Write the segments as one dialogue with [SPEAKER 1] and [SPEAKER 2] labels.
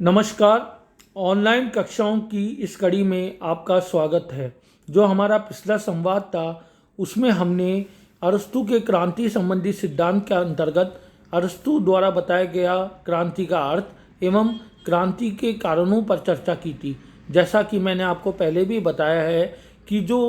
[SPEAKER 1] नमस्कार। ऑनलाइन कक्षाओं की इस कड़ी में आपका स्वागत है। जो हमारा पिछला संवाद था उसमें हमने अरस्तु के क्रांति संबंधी सिद्धांत के अंतर्गत अरस्तु द्वारा बताया गया क्रांति का अर्थ एवं क्रांति के कारणों पर चर्चा की थी। जैसा कि मैंने आपको पहले भी बताया है कि जो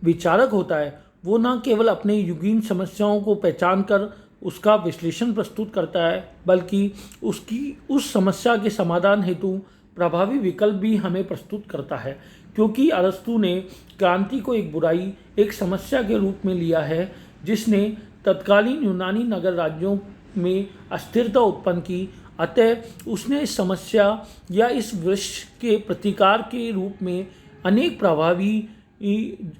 [SPEAKER 1] विचारक होता है वो न केवल अपने युगीन समस्याओं को पहचान कर उसका विश्लेषण प्रस्तुत करता है, बल्कि उसकी उस समस्या के समाधान हेतु प्रभावी विकल्प भी हमें प्रस्तुत करता है। क्योंकि अरस्तु ने क्रांति को एक बुराई, एक समस्या के रूप में लिया है जिसने तत्कालीन यूनानी नगर राज्यों में अस्थिरता उत्पन्न की। अतः उसने इस समस्या या इस वृक्ष के प्रतिकार के रूप में अनेक प्रभावी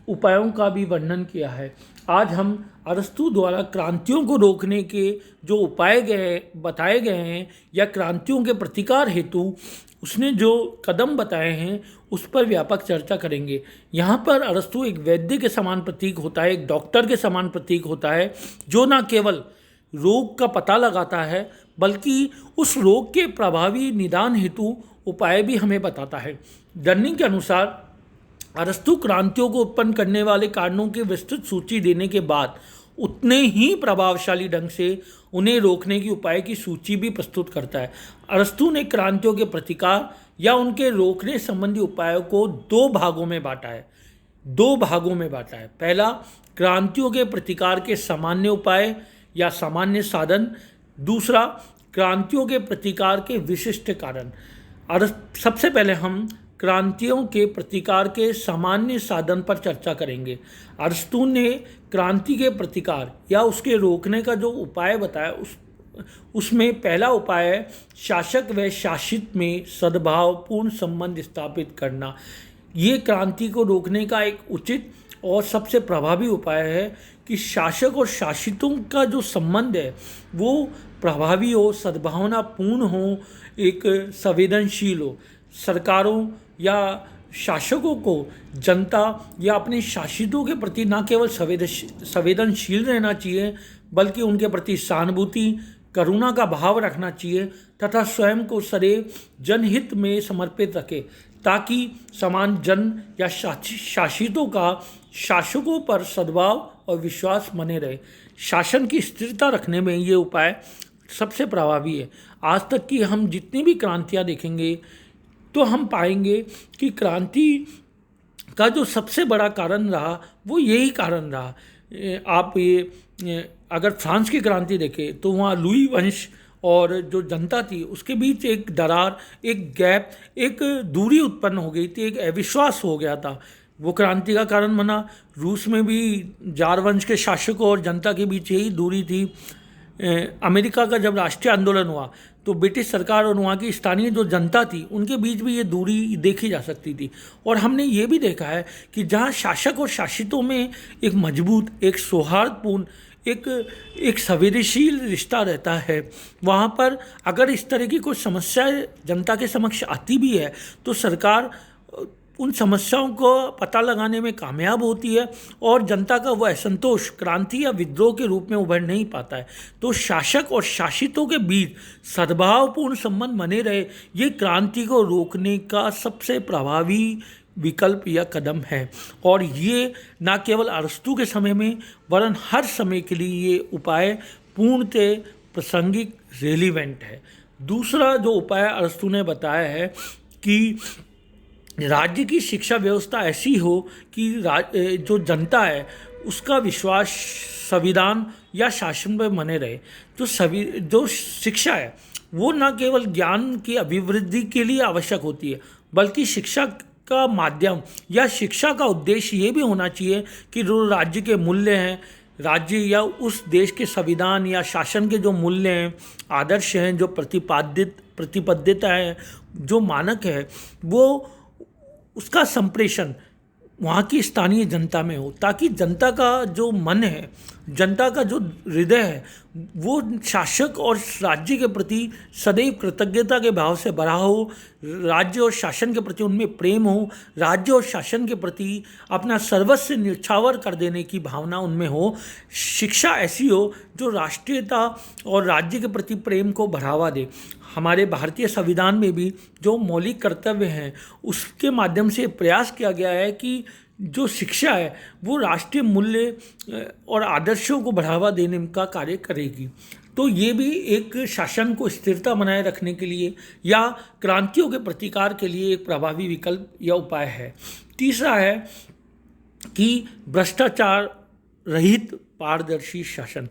[SPEAKER 1] उपायों का भी वर्णन किया है। आज हम अरस्तु द्वारा क्रांतियों को रोकने के जो उपाय बताए गए हैं या क्रांतियों के प्रतिकार हेतु उसने जो कदम बताए हैं उस पर व्यापक चर्चा करेंगे। यहाँ पर अरस्तु एक वैद्य के समान प्रतीक होता है, एक डॉक्टर के समान प्रतीक होता है, जो न केवल रोग का पता लगाता है बल्कि उस रोग के प्रभावी निदान हेतु उपाय भी हमें बताता है। डर्निंग के अनुसार अरस्तु क्रांतियों को उत्पन्न करने वाले कारणों की विस्तृत सूची देने के बाद उतने ही प्रभावशाली ढंग से उन्हें रोकने की उपाय की सूची भी प्रस्तुत करता है। अरस्तु ने क्रांतियों के प्रतिकार या उनके रोकने संबंधी उपायों को दो भागों में बांटा है। पहला, क्रांतियों के प्रतिकार के सामान्य उपाय या सामान्य साधन। दूसरा, क्रांतियों के प्रतिकार के विशिष्ट कारण। सबसे पहले हम क्रांतियों के प्रतिकार के सामान्य साधन पर चर्चा करेंगे। अरस्तु ने क्रांति के प्रतिकार या उसके रोकने का जो उपाय बताया उसमें पहला उपाय है शासक व शासित में सद्भावपूर्ण संबंध स्थापित करना। ये क्रांति को रोकने का एक उचित और सबसे प्रभावी उपाय है कि शासक और शासितों का जो संबंध है वो प्रभावी हो, सद्भावनापूर्ण हो, एक संवेदनशील हो। सरकारों या शासकों को जनता या अपने शासितों के प्रति न केवल संवेदनशील रहना चाहिए बल्कि उनके प्रति सहानुभूति, करुणा का भाव रखना चाहिए तथा स्वयं को सदैव जनहित में समर्पित रखे, ताकि समान जन या शासितों का शासकों पर सद्भाव और विश्वास बने रहे। शासन की स्थिरता रखने में ये उपाय सबसे प्रभावी है। आज तक की हम जितनी भी क्रांतियाँ देखेंगे तो हम पाएंगे कि क्रांति का जो सबसे बड़ा कारण रहा वो यही कारण रहा। आप ये अगर फ्रांस की क्रांति देखें तो वहाँ लुई वंश और जो जनता थी उसके बीच एक दरार, एक गैप, एक दूरी उत्पन्न हो गई थी, एक अविश्वास हो गया था। वो क्रांति का कारण बना। रूस में भी जार वंश के शासकों और जनता के बीच यही दूरी थी। अमेरिका का जब राष्ट्रीय आंदोलन हुआ तो ब्रिटिश सरकार और वहाँ की स्थानीय जो जनता थी उनके बीच भी ये दूरी देखी जा सकती थी। और हमने ये भी देखा है कि जहाँ शासक और शासितों में एक मजबूत, एक सौहार्दपूर्ण, एक संवेदनशील रिश्ता रहता है, वहाँ पर अगर इस तरह की कोई समस्या जनता के समक्ष आती भी है तो सरकार उन समस्याओं को पता लगाने में कामयाब होती है और जनता का वह असंतोष क्रांति या विद्रोह के रूप में उभर नहीं पाता है। तो शासक और शासितों के बीच सद्भावपूर्ण संबंध बने रहे, ये क्रांति को रोकने का सबसे प्रभावी विकल्प या कदम है। और ये न केवल अरस्तु के समय में वरन हर समय के लिए ये उपाय पूर्णतः प्रासंगिक, रेलिवेंट है। दूसरा जो उपाय अरस्तु ने बताया है कि राज्य की शिक्षा व्यवस्था ऐसी हो कि जो जनता है उसका विश्वास संविधान या शासन पर बने रहे। जो शिक्षा है वो न केवल ज्ञान की अभिवृद्धि के लिए आवश्यक होती है बल्कि शिक्षा का माध्यम या शिक्षा का उद्देश्य ये भी होना चाहिए कि जो राज्य के मूल्य हैं, राज्य या उस देश के संविधान या शासन के जो मूल्य हैं, आदर्श हैं, जो प्रतिबद्धता है, जो मानक है, वो उसका संप्रेषण वहाँ की स्थानीय जनता में हो, ताकि जनता का जो मन है, जनता का जो हृदय है वो शासक और राज्य के प्रति सदैव कृतज्ञता के भाव से भरा हो, राज्य और शासन के प्रति उनमें प्रेम हो, राज्य और शासन के प्रति अपना सर्वस्व न्यौछावर कर देने की भावना उनमें हो। शिक्षा ऐसी हो जो राष्ट्रीयता और राज्य के प्रति प्रेम को बढ़ावा दे। हमारे भारतीय संविधान में भी जो मौलिक कर्तव्य हैं उसके माध्यम से प्रयास किया गया है कि जो शिक्षा है वो राष्ट्रीय मूल्य और आदर्शों को बढ़ावा देने का कार्य करेगी। तो ये भी एक शासन को स्थिरता बनाए रखने के लिए या क्रांतियों के प्रतिकार के लिए एक प्रभावी विकल्प या उपाय है। तीसरा है कि भ्रष्टाचार रहित पारदर्शी शासन।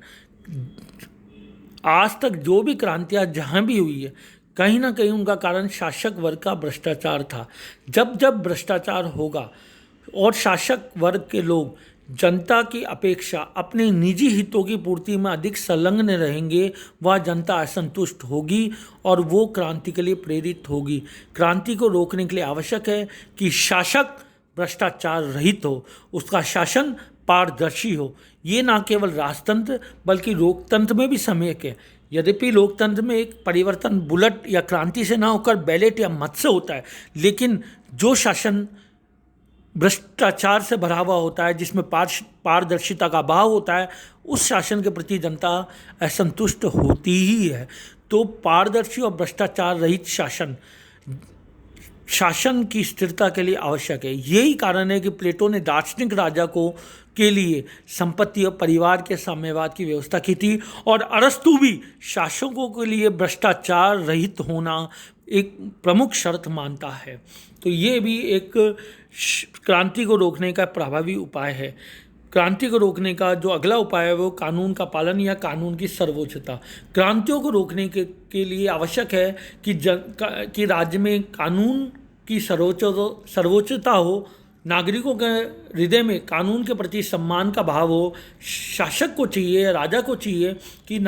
[SPEAKER 1] आज तक जो भी क्रांतियाँ जहाँ भी हुई है, कहीं ना कहीं उनका कारण शासक वर्ग का भ्रष्टाचार था। जब जब भ्रष्टाचार होगा और शासक वर्ग के लोग जनता की अपेक्षा अपने निजी हितों की पूर्ति में अधिक संलग्न रहेंगे, वह जनता असंतुष्ट होगी और वो क्रांति के लिए प्रेरित होगी। क्रांति को रोकने के लिए आवश्यक है कि शासक भ्रष्टाचार रहित हो, उसका शासन पारदर्शी हो। ये ना केवल राजतंत्र बल्कि लोकतंत्र में भी सम्यक है। यद्यपि लोकतंत्र में एक परिवर्तन बुलेट या क्रांति से ना होकर बैलेट या मत से होता है, लेकिन जो शासन भ्रष्टाचार से भरा हुआ होता है, जिसमें पारदर्शिता का अभाव होता है, उस शासन के प्रति जनता असंतुष्ट होती ही है। तो पारदर्शी और भ्रष्टाचार रहित शासन की स्थिरता के लिए आवश्यक है। यही कारण है कि प्लेटो ने दार्शनिक राजा को के लिए संपत्ति और परिवार के साम्यवाद की व्यवस्था की थी, और अरस्तु भी शासकों के लिए भ्रष्टाचार रहित होना एक प्रमुख शर्त मानता है। तो ये भी एक क्रांति को रोकने का प्रभावी उपाय है। क्रांति को रोकने का जो अगला उपाय है वो कानून का पालन या कानून की सर्वोच्चता। क्रांतियों को रोकने के लिए आवश्यक है कि राज्य में कानून की सर्वोच्चता हो, नागरिकों के हृदय में कानून के प्रति सम्मान का भाव हो। शासक को चाहिए, राजा को चाहिए कि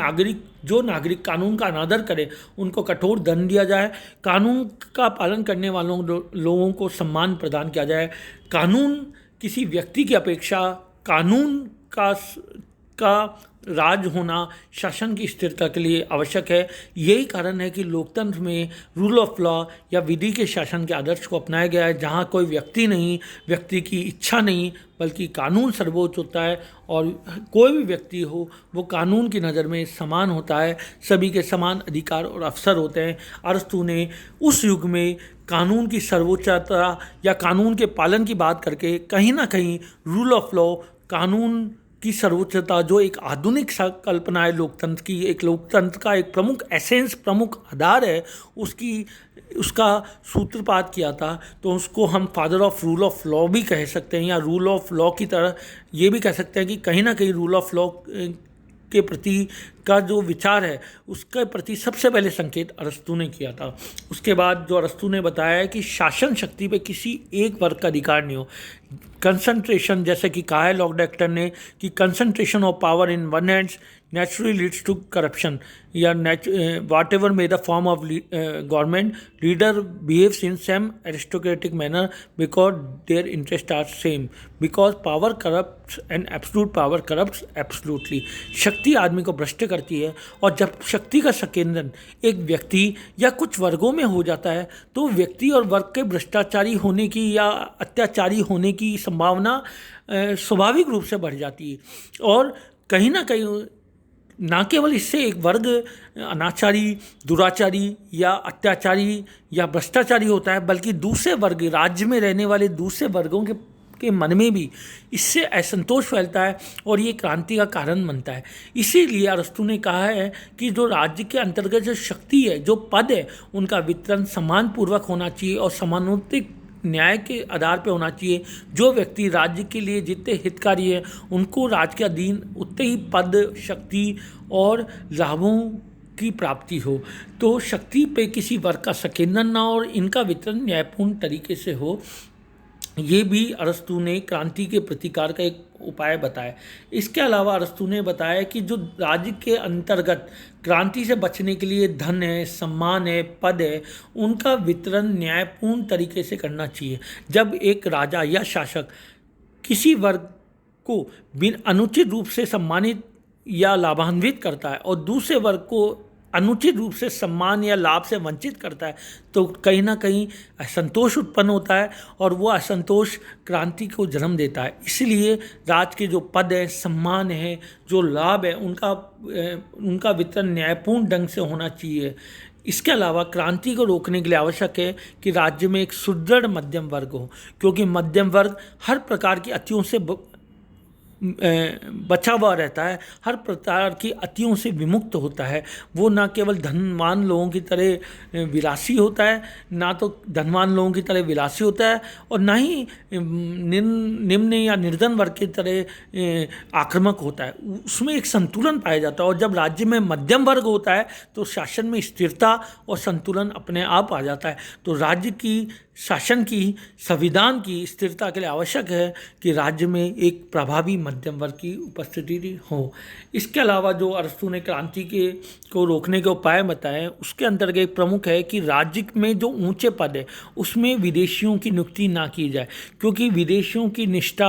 [SPEAKER 1] जो नागरिक कानून का अनादर करे उनको कठोर दंड दिया जाए, कानून का पालन करने वालों लोगों को सम्मान प्रदान किया जाए। कानून किसी व्यक्ति की अपेक्षा कानून का राज होना शासन की स्थिरता के लिए आवश्यक है। यही कारण है कि लोकतंत्र में रूल ऑफ लॉ या विधि के शासन के आदर्श को अपनाया गया है, जहां कोई व्यक्ति नहीं, व्यक्ति की इच्छा नहीं, बल्कि कानून सर्वोच्च होता है और कोई भी व्यक्ति हो वो कानून की नज़र में समान होता है। सभी के समान अधिकार और अवसर होते हैं। अरस्तु ने उस युग में कानून की सर्वोच्चता या कानून के पालन की बात करके कहीं ना कहीं रूल ऑफ लॉ, कानून की सर्वोच्चता, जो एक आधुनिक कल्पना है लोकतंत्र की, एक लोकतंत्र का एक प्रमुख एसेंस, प्रमुख आधार है, उसका सूत्रपात किया था। तो उसको हम father of rule of law भी कह सकते हैं, या रूल ऑफ लॉ की तरह ये भी कह सकते हैं कि कहीं ना कहीं रूल ऑफ लॉ के प्रति का जो विचार है उसके प्रति सबसे पहले संकेत अरस्तु ने किया था। उसके बाद जो अरस्तु ने बताया है कि शासन शक्ति पे किसी एक वर्ग का अधिकार नहीं हो। कंसंट्रेशन, जैसे कि कहा है लॉर्ड डेक्टन ने कि concentration of power in one hands naturally leads to corruption, या whatever may the form of government, leader behaves in same aristocratic manner because their interests are same, because power corrupts and absolute power corrupts absolutely। शक्ति आदमी को भ्रष्ट करती है, और जब शक्ति का संकेंद्रण एक व्यक्ति या कुछ वर्गों में हो जाता है तो व्यक्ति और वर्ग के भ्रष्टाचारी होने की या अत्याचारी होने की संभावना स्वाभाविक रूप से बढ़ जाती है। और कहीं ना कहीं ना केवल इससे एक वर्ग अनाचारी, दुराचारी या अत्याचारी या भ्रष्टाचारी होता है, बल्कि दूसरे वर्ग, राज्य में रहने वाले दूसरे वर्गों के मन में भी इससे असंतोष फैलता है और ये क्रांति का कारण बनता है। इसीलिए अरस्तु ने कहा है कि जो राज्य के अंतर्गत जो शक्ति है, जो पद है, उनका वितरण सम्मानपूर्वक होना चाहिए और समानुपातिक न्याय के आधार पर होना चाहिए। जो व्यक्ति राज्य के लिए जितने हितकारी है उनको राज्य के अधीन उतने ही पद, शक्ति और लाभों की प्राप्ति हो। तो शक्ति पे किसी वर्ग का संकेंद्रण ना और इनका वितरण न्यायपूर्ण तरीके से हो। ये भी अरस्तु ने क्रांति के प्रतिकार का एक उपाय बताया। इसके अलावा अरस्तु ने बताया कि जो राज्य के अंतर्गत क्रांति से बचने के लिए धन है, सम्मान है, पद है, उनका वितरण न्यायपूर्ण तरीके से करना चाहिए। जब एक राजा या शासक किसी वर्ग को बिन अनुचित रूप से सम्मानित या लाभान्वित करता है और दूसरे वर्ग को अनुचित रूप से सम्मान या लाभ से वंचित करता है, तो कहीं ना कहीं असंतोष उत्पन्न होता है और वो असंतोष क्रांति को जन्म देता है। इसलिए राज के जो पद है, सम्मान है, जो लाभ है, उनका वितरण न्यायपूर्ण ढंग से होना चाहिए। इसके अलावा क्रांति को रोकने के लिए आवश्यक है कि राज्य में एक सुदृढ़ मध्यम वर्ग हो, क्योंकि मध्यम वर्ग हर प्रकार की अतियों से बचा हुआ रहता है, हर प्रकार की अतियों से विमुक्त होता है। वो ना केवल धनवान लोगों की तरह विलासी होता है, ना तो धनवान लोगों की तरह विलासी होता है, और ना ही निम्न या निर्धन वर्ग की तरह आक्रामक होता है। उसमें एक संतुलन पाया जाता है, और जब राज्य में मध्यम वर्ग होता है तो शासन में स्थिरता और संतुलन अपने आप आ जाता है। तो राज्य की शासन की, संविधान की स्थिरता के लिए आवश्यक है कि राज्य में एक प्रभावी मध्यम वर्ग की उपस्थिति हो। इसके अलावा जो अरस्तू ने क्रांति को रोकने के उपाय बताए, उसके अंतर्गत एक प्रमुख है कि राज्य में जो ऊंचे पद है उसमें विदेशियों की नियुक्ति ना की जाए, क्योंकि विदेशियों की निष्ठा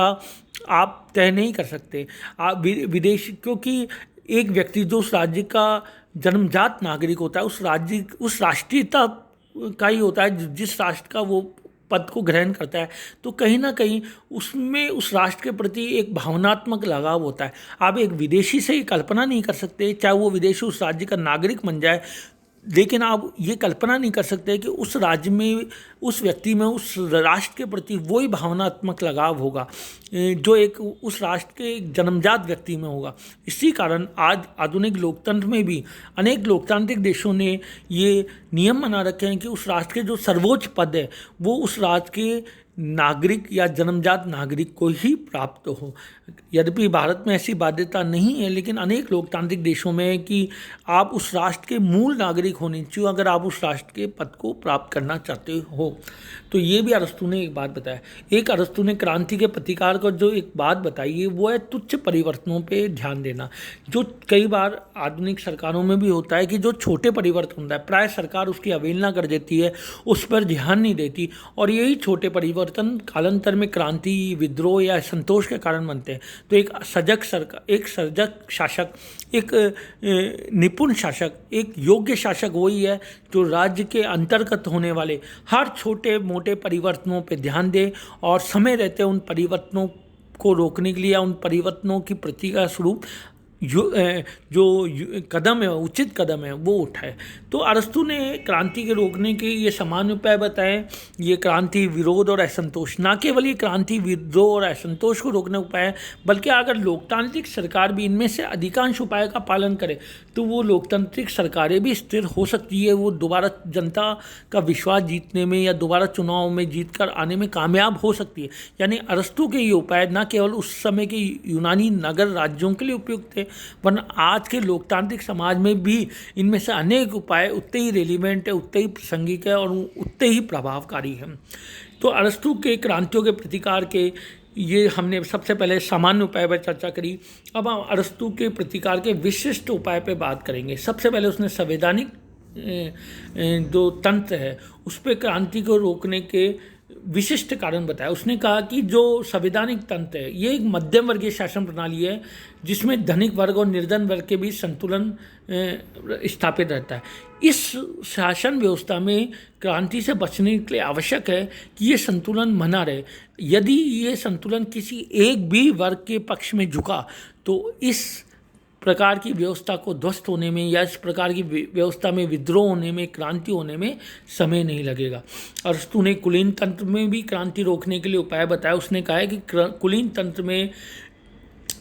[SPEAKER 1] आप तय नहीं कर सकते। आप विदेश, क्योंकि एक व्यक्ति जो उस राज्य का जन्मजात नागरिक होता है, उस राष्ट्रीयता का ही होता है जिस राष्ट्र का वो पद को ग्रहण करता है, तो कहीं ना कहीं उसमें उस राष्ट्र के प्रति एक भावनात्मक लगाव होता है। आप एक विदेशी से ही कल्पना नहीं कर सकते, चाहे वो विदेशी उस राज्य का नागरिक बन जाए, लेकिन आप ये कल्पना नहीं कर सकते कि उस राज्य में, उस व्यक्ति में, उस राष्ट्र के प्रति वही भावनात्मक लगाव होगा जो एक उस राष्ट्र के जन्मजात व्यक्ति में होगा। इसी कारण आज आधुनिक लोकतंत्र में भी अनेक लोकतांत्रिक देशों ने ये नियम बना रखे हैं कि उस राष्ट्र के जो सर्वोच्च पद है वो उस राज्य के नागरिक या जन्मजात नागरिक को ही प्राप्त हो। यद्यपि भारत में ऐसी बाध्यता नहीं है, लेकिन अनेक लोकतांत्रिक देशों में है कि आप उस राष्ट्र के मूल नागरिक होने चाहिए अगर आप उस राष्ट्र के पद को प्राप्त करना चाहते हो। तो ये भी अरस्तू ने एक बात बताया। एक अरस्तू ने क्रांति के प्रतिकार को जो एक बात बताई है वो है तुच्छ परिवर्तनों पे ध्यान देना, जो कई बार आधुनिक सरकारों में भी होता है कि जो छोटे परिवर्तन होता है प्राय सरकार उसकी अवहेलना कर देती है, उस पर ध्यान नहीं देती, और यही छोटे परिवर्तन कालांतर में क्रांति, विद्रोह या संतोष के कारण बनते हैं। तो एक सजग सरकार, एक सजग शासक, एक निपुण शासक, एक योग्य शासक वही है जो राज्य के अंतर्गत होने वाले हर छोटे मोटे परिवर्तनों पर ध्यान दे और समय रहते उन परिवर्तनों को रोकने के लिए या उन परिवर्तनों की प्रतिक्रिया स्वरूप जो कदम है, उचित कदम है, वो उठाए। तो अरस्तू ने क्रांति के रोकने के ये सामान्य उपाय बताए। ये क्रांति, विरोध और असंतोष, ना केवल ये क्रांति, विद्रोह और असंतोष को रोकने उपाय, बल्कि अगर लोकतांत्रिक सरकार भी इनमें से अधिकांश उपाय का पालन करे तो वो लोकतांत्रिक सरकारें भी स्थिर हो सकती है, वो दोबारा जनता का विश्वास जीतने में या दोबारा चुनाव में जीत कर आने में कामयाब हो सकती है। यानी अरस्तू के ये उपाय न केवल उस समय के यूनानी नगर राज्यों के लिए उपयुक्त थे, वरना आज के लोकतांत्रिक समाज में भी इनमें से अनेक उपाय उतने ही रेलिवेंट है, उतने ही प्रासंगिक है और उतने ही प्रभावकारी हैं। तो अरस्तू के क्रांतियों के प्रतिकार के ये हमने सबसे पहले सामान्य उपाय पर चर्चा करी। अब हम अरस्तू के प्रतिकार के विशिष्ट उपाय पर बात करेंगे। सबसे पहले उसने संवैधानिक जो तंत्र है उस पर क्रांति को रोकने के विशिष्ट कारण बताया। उसने कहा कि जो संवैधानिक तंत्र है ये एक मध्यम वर्गीय शासन प्रणाली है जिसमें धनिक वर्ग और निर्धन वर्ग के बीच संतुलन स्थापित रहता है। इस शासन व्यवस्था में क्रांति से बचने के लिए आवश्यक है कि ये संतुलन बना रहे। यदि ये संतुलन किसी एक भी वर्ग के पक्ष में झुका तो इस प्रकार की व्यवस्था को ध्वस्त होने में या इस प्रकार की व्यवस्था में विद्रोह होने में, क्रांति होने में समय नहीं लगेगा। अरस्तू ने कुलीन तंत्र में भी क्रांति रोकने के लिए उपाय बताया। उसने कहा है कि कुलीन तंत्र में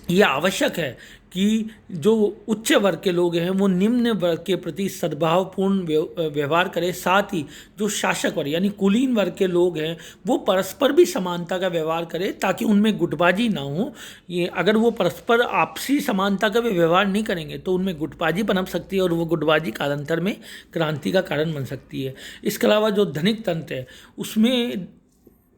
[SPEAKER 1] यह आवश्यक है कि जो उच्च वर्ग के लोग हैं वो निम्न वर्ग के प्रति सद्भावपूर्ण व्यवहार करें, साथ ही जो शासक वर्ग यानी कुलीन वर्ग के लोग हैं वो परस्पर भी समानता का व्यवहार करें ताकि उनमें गुटबाजी ना हो। ये अगर वो परस्पर आपसी समानता का व्यवहार नहीं करेंगे तो उनमें गुटबाजी पनप सकती है और वो गुटबाजी कालांतर में क्रांति का कारण बन सकती है। इसके अलावा जो धनिक तंत्र है उसमें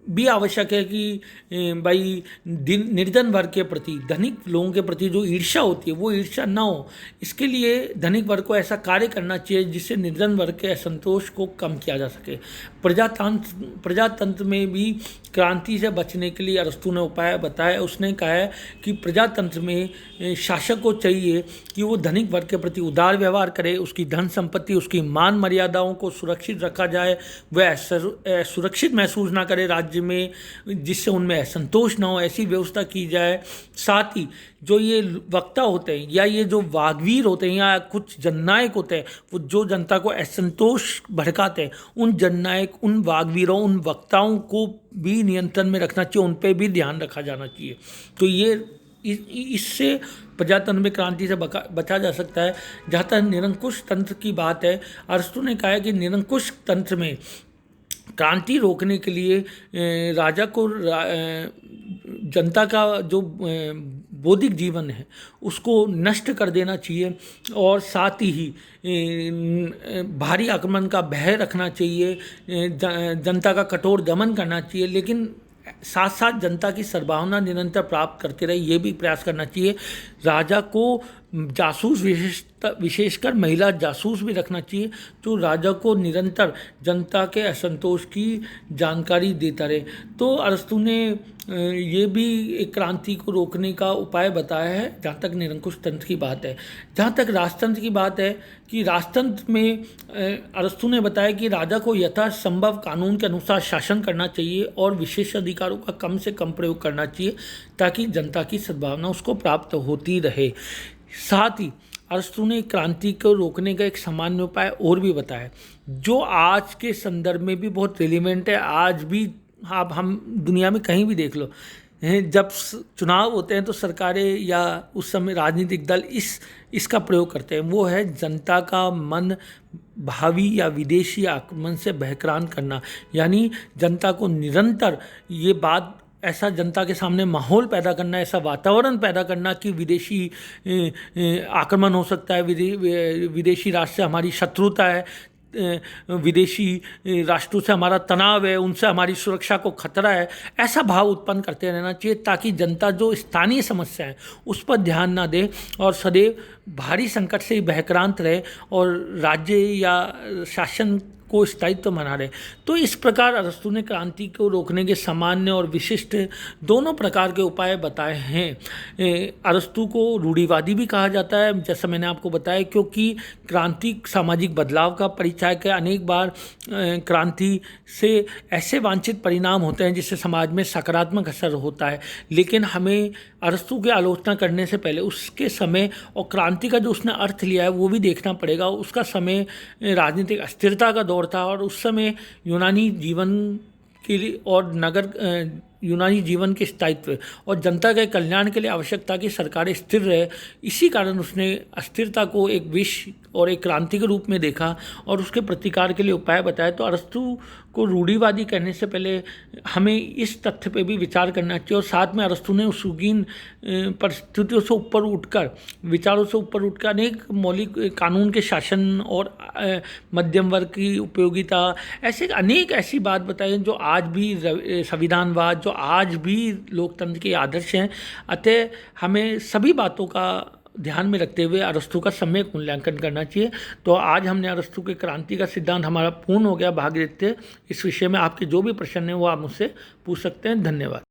[SPEAKER 1] भी आवश्यक है कि भाई निर्धन वर्ग के प्रति, धनिक लोगों के प्रति जो ईर्ष्या होती है वो ईर्ष्या ना हो। इसके लिए धनिक वर्ग को ऐसा कार्य करना चाहिए जिससे निर्धन वर्ग के असंतोष को कम किया जा सके। प्रजातंत्र में भी क्रांति से बचने के लिए अरस्तू ने उपाय बताया। उसने कहा है कि प्रजातंत्र में शासक को चाहिए कि वो धनिक वर्ग के प्रति उदार व्यवहार करे, उसकी धन संपत्ति, उसकी मान मर्यादाओं को सुरक्षित रखा जाए, वह सुरक्षित महसूस ना करे राज्य राज्य में, जिससे उनमें असंतोष ना हो, ऐसी व्यवस्था की जाए। साथ ही जो ये वक्ता होते हैं या ये जो वाग्वीर होते हैं या कुछ जननायक होते हैं, वो जो जनता को असंतोष भड़काते हैं, उन जननायक, उन वाग्वीरों, उन वक्ताओं को भी नियंत्रण में रखना चाहिए, उन पर भी ध्यान रखा जाना चाहिए। तो ये इससे प्रजातंत्र में क्रांति से बचा जा सकता है। जहाँ तक निरंकुश तंत्र की बात है, अरस्तु ने कहा है कि निरंकुश तंत्र में क्रांति रोकने के लिए राजा को जनता का जो बौद्धिक जीवन है उसको नष्ट कर देना चाहिए, और साथ ही भारी आक्रमण का भय रखना चाहिए, जनता का कठोर दमन करना चाहिए, लेकिन साथ साथ जनता की सद्भावना निरंतर प्राप्त करते रहे, ये भी प्रयास करना चाहिए। राजा को जासूस, विशेषकर महिला जासूस भी रखना चाहिए, जो राजा को निरंतर जनता के असंतोष की जानकारी देता रहे। तो अरस्तु ने ये भी एक क्रांति को रोकने का उपाय बताया है, जहाँ तक निरंकुश तंत्र की बात है। जहाँ तक राजतंत्र की बात है, कि राजतंत्र में अरस्तु ने बताया कि राजा को यथासंभव कानून के अनुसार शासन करना चाहिए और विशेष अधिकारों का कम से कम प्रयोग करना चाहिए, ताकि जनता की सद्भावना उसको प्राप्त होती रहे। साथ ही अरस्तु ने क्रांति को रोकने का एक सामान्य उपाय और भी बताया, जो आज के संदर्भ में भी बहुत रिलेवेंट है। आज भी आप हम दुनिया में कहीं भी देख लो, जब चुनाव होते हैं तो सरकारें या उस समय राजनीतिक दल इसका प्रयोग करते हैं, वो है जनता का मन भावी या विदेशी आक्रमण से बहकान करना। यानी जनता को निरंतर ये बात, ऐसा जनता के सामने माहौल पैदा करना, ऐसा वातावरण पैदा करना कि विदेशी आक्रमण हो सकता है, विदेशी राष्ट्र से हमारी शत्रुता है, विदेशी राष्ट्रों से हमारा तनाव है, उनसे हमारी सुरक्षा को खतरा है, ऐसा भाव उत्पन्न करते रहना चाहिए, ताकि जनता जो स्थानीय समस्या है उस पर ध्यान ना दे और सदैव भारी संकट से ही बहक्रांत रहे और राज्य या शासन को स्थायित्व बना रहे। तो इस प्रकार अरस्तु ने क्रांति को रोकने के सामान्य और विशिष्ट दोनों प्रकार के उपाय बताए हैं। अरस्तु को रूढ़िवादी भी कहा जाता है, जैसा मैंने आपको बताया, क्योंकि क्रांति सामाजिक बदलाव का परिचायक है। अनेक बार क्रांति से ऐसे वांछित परिणाम होते हैं जिससे समाज में सकारात्मक असर होता है, लेकिन हमें अरस्तु की आलोचना करने से पहले उसके समय और क्रांति का जो उसने अर्थ लिया है वो भी देखना पड़ेगा। उसका समय राजनीतिक अस्थिरता का दौर था, और उस समय यूनानी जीवन के लिए और यूनानी जीवन के स्थायित्व और जनता के कल्याण के लिए आवश्यक था कि सरकारें स्थिर रहे। इसी कारण उसने अस्थिरता को एक विष और एक क्रांति के रूप में देखा और उसके प्रतिकार के लिए उपाय बताए। तो अरस्तु को रूढ़िवादी कहने से पहले हमें इस तथ्य पे भी विचार करना चाहिए, और साथ में अरस्तु ने उसूगीन परिस्थितियों से ऊपर उठकर, विचारों से ऊपर उठकर अनेक मौलिक कानून के शासन और मध्यम वर्ग की उपयोगिता, ऐसे अनेक ऐसी बात बताई जो आज भी संविधानवाद, जो आज भी लोकतंत्र के आदर्श हैं। अतः हमें सभी बातों का ध्यान में रखते हुए अरस्तु का सम्यक मूल्यांकन करना चाहिए। तो आज हमने अरस्तु के क्रांति का सिद्धांत हमारा पूर्ण हो गया भाग लेते। इस विषय में आपके जो भी प्रश्न हैं वो आप मुझसे पूछ सकते हैं। धन्यवाद।